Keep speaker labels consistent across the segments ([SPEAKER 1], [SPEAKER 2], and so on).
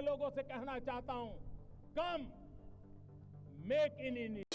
[SPEAKER 1] लोगों से कहना चाहता हूं, कम मेक इन इंडिया।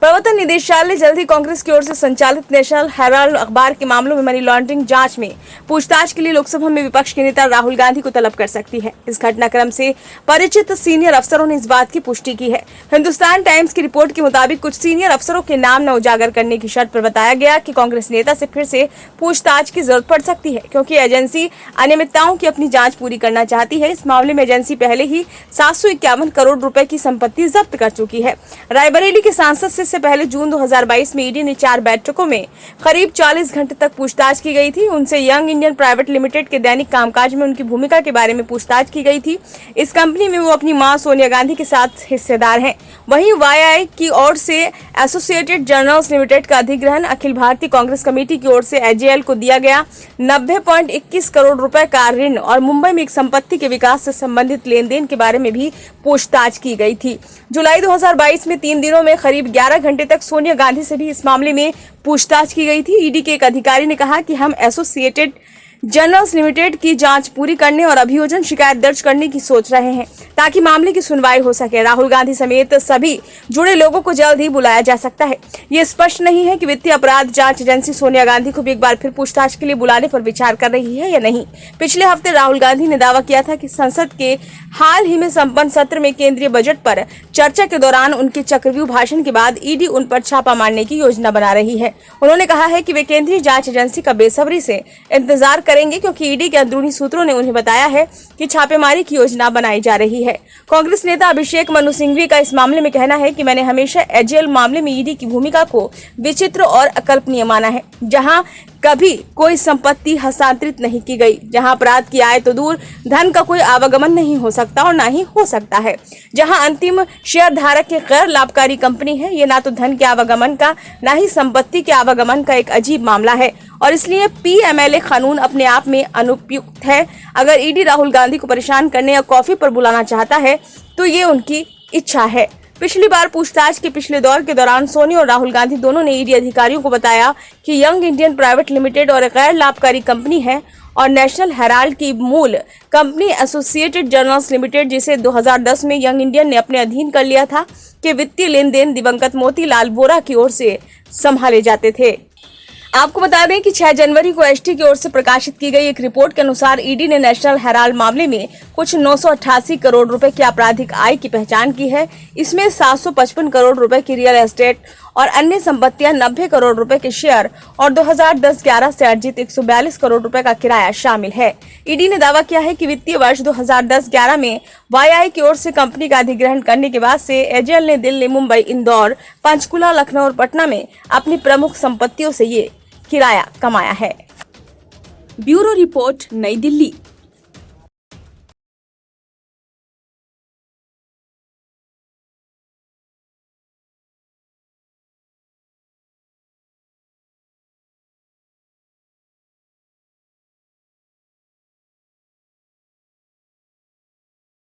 [SPEAKER 2] प्रवर्तन निदेशालय जल्द ही कांग्रेस की ओर से संचालित नेशनल हेराल्ड अखबार के मामलों में मनी लॉन्ड्रिंग जांच में पूछताछ के लिए लोकसभा में विपक्ष के नेता राहुल गांधी को तलब कर सकती है। इस घटनाक्रम से परिचित सीनियर अफसरों ने इस बात की पुष्टि की है। हिंदुस्तान टाइम्स की रिपोर्ट के मुताबिक कुछ सीनियर अफसरों के नाम न उजागर करने की शर्त पर बताया गया कि कांग्रेस नेता से फिर से पूछताछ की जरूरत पड़ सकती है, क्योंकि एजेंसी अनियमितताओं की अपनी जाँच पूरी करना चाहती है। इस मामले में एजेंसी पहले ही 751 करोड़ रुपए की संपत्ति जब्त कर चुकी है। रायबरेली के सांसद से पहले जून 2022 में ईडी ने 4 बैठकों में करीब 40 घंटे तक पूछताछ की गई थी। उनसे यंग इंडियन प्राइवेट लिमिटेड के दैनिक कामकाज में उनकी भूमिका के बारे में पूछताछ की गई थी। इस कंपनी में वो अपनी मां सोनिया गांधी के साथ हिस्सेदार हैं। वहीं वाईआई की ओर से एसोसिएटेड जर्नल्स लिमिटेड का अधिग्रहण अखिल भारतीय कांग्रेस कमेटी की ओर से एजेएल को दिया गया 90.21 करोड़ रुपए का ऋण और मुंबई में एक संपत्ति के विकास से संबंधित लेन देन के बारे में भी पूछताछ की गई थी। जुलाई 2022 में 3 दिनों में करीब 11 घंटे तक सोनिया गांधी से भी इस मामले में पूछताछ की गई थी। ईडी के एक अधिकारी ने कहा कि हम एसोसिएटेड जर्नल्स लिमिटेड की जांच पूरी करने और अभियोजन शिकायत दर्ज करने की सोच रहे हैं, ताकि मामले की सुनवाई हो सके। राहुल गांधी समेत सभी जुड़े लोगों को जल्द ही बुलाया जा सकता है। ये स्पष्ट नहीं है कि वित्तीय अपराध जांच एजेंसी सोनिया गांधी को भी एक बार फिर पूछताछ के लिए बुलाने पर विचार कर रही है या नहीं। पिछले हफ्ते राहुल गांधी ने दावा किया था कि संसद के हाल ही में संपन्न सत्र में केंद्रीय बजट पर चर्चा के दौरान उनके चक्रव्यूह भाषण के बाद ईडी उन पर छापा मारने की योजना बना रही है। उन्होंने कहा है कि वे केंद्रीय जांच एजेंसी का बेसब्री से इंतजार करेंगे, क्योंकि ईडी के अंदरूनी सूत्रों ने उन्हें बताया है कि छापेमारी की योजना बनाई जा रही है। कांग्रेस नेता अभिषेक मनु सिंघवी का इस मामले में कहना है कि मैंने हमेशा एजेएल मामले में ईडी की भूमिका को विचित्र और अकल्पनीय माना है, जहां कभी कोई संपत्ति हस्तांतरित नहीं की गई, जहां अपराध की आय तो दूर, धन का कोई आवागमन नहीं हो सकता और ना ही हो सकता है, जहां अंतिम शेयर धारक की गैर लाभकारी कंपनी है। ये ना तो धन के आवागमन का, ना ही संपत्ति के आवागमन का एक अजीब मामला है और इसलिए पीएमएलए कानून अपने आप में अनुपयुक्त है। अगर ईडी राहुल गांधी को परेशान करने या कॉफी पर बुलाना चाहता है तो ये उनकी इच्छा है। पिछली बार पूछताछ के पिछले दौर के दौरान सोनिया और राहुल गांधी दोनों ने ईडी अधिकारियों को बताया कि यंग इंडियन प्राइवेट लिमिटेड और गैर लाभकारी कंपनी है और नेशनल हेराल्ड की मूल कंपनी एसोसिएटेड जर्नल्स लिमिटेड, जिसे 2010 में यंग इंडियन ने अपने अधीन कर लिया था, के वित्तीय लेन देन दिवंगत मोतीलाल वोरा की ओर से संभाले जाते थे। आपको बता दें कि 6 जनवरी को एसटी की ओर से प्रकाशित की गई एक रिपोर्ट के अनुसार ईडी ने नेशनल हेराल्ड मामले में कुछ 988 करोड़ रुपए की आपराधिक आय की पहचान की है। इसमें 755 करोड़ रुपए की रियल एस्टेट और अन्य संपत्तियां, 90 करोड़ रुपए के शेयर और 2010-11 से अर्जित 142 करोड़ रुपए का किराया शामिल है। ईडी ने दावा किया है कि वित्तीय वर्ष 2010-11 में वाईआई की ओर से कंपनी का अधिग्रहण करने के बाद से एजेएल ने दिल्ली, मुंबई, इंदौर, पंचकुला, लखनऊ और पटना में अपनी प्रमुख संपत्तियों से ये किराया कमाया है। ब्यूरो रिपोर्ट, नई दिल्ली।